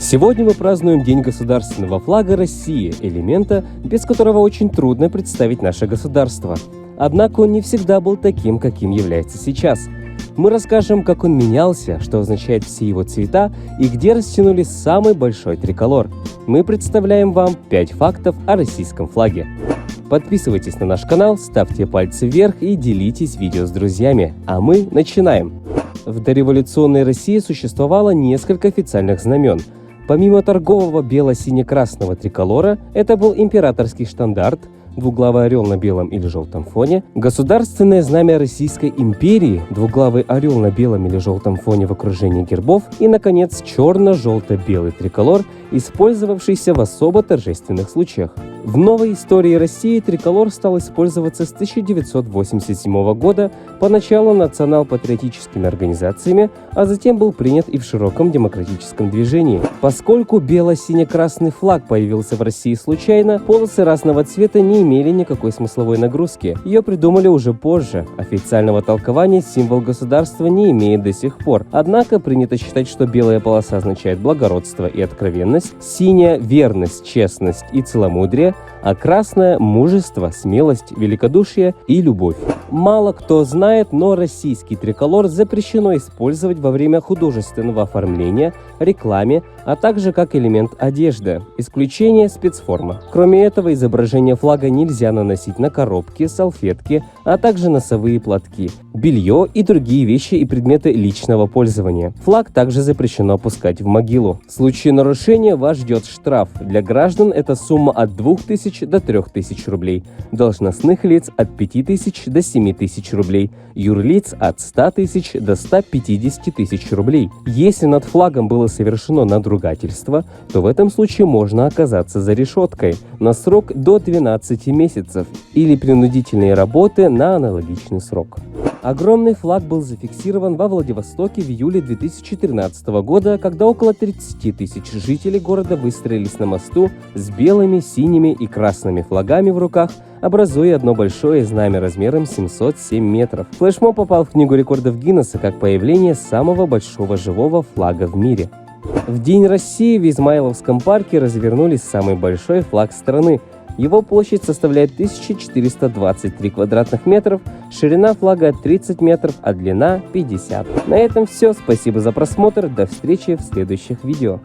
Сегодня мы празднуем День государственного флага России, элемента, без которого очень трудно представить наше государство. Однако он не всегда был таким, каким является сейчас. Мы расскажем, как он менялся, что означает все его цвета и где растянули самый большой триколор. Мы представляем вам 5 фактов о российском флаге. Подписывайтесь на наш канал, ставьте пальцы вверх и делитесь видео с друзьями. А мы начинаем! В дореволюционной России существовало несколько официальных знамен. Помимо торгового бело-сине-красного триколора, это был императорский штандарт, двуглавый орел на белом или желтом фоне, государственное знамя Российской империи, двуглавый орел на белом или желтом фоне в окружении гербов и, наконец, черно-желто-белый триколор, использовавшийся в особо торжественных случаях. В новой истории России триколор стал использоваться с 1987 года поначалу национал-патриотическими организациями, а затем был принят и в широком демократическом движении. Поскольку бело-сине-красный флаг появился в России случайно, полосы разного цвета не имели никакой смысловой нагрузки. Ее придумали уже позже. Официального толкования символ государства не имеет до сих пор. Однако принято считать, что белая полоса означает благородство и откровенность, синяя – верность, честность и целомудрие, а красная – мужество, смелость, великодушие и любовь. Мало кто знает, но российский триколор запрещено использовать во время художественного оформления, рекламе, а также как элемент одежды. Исключение – спецформа. Кроме этого, изображение флага нельзя наносить на коробки, салфетки, а также носовые платки, белье и другие вещи и предметы личного пользования. Флаг также запрещено опускать в могилу. В случае нарушения вас ждет штраф. Для граждан это сумма от 2000 до 3000 рублей, должностных лиц от 5000 до 7000 рублей, юрлиц от 100 тысяч до 150 тысяч рублей. Если над флагом было совершено надругательство, то в этом случае можно оказаться за решеткой на срок до 12 месяцев или принудительные работы на аналогичный срок. Огромный флаг был зафиксирован во Владивостоке в июле 2013 года, когда около 30 тысяч жителей города выстроились на мосту с белыми, синими и красными флагами в руках, образуя одно большое знамя размером 707 метров. Флешмоб попал в Книгу рекордов Гиннесса как появление самого большого живого флага в мире. В День России в Измайловском парке развернули самый большой флаг страны. Его площадь составляет 1423 квадратных метров, ширина флага 30 метров, а длина 50. На этом все. Спасибо за просмотр. До встречи в следующих видео.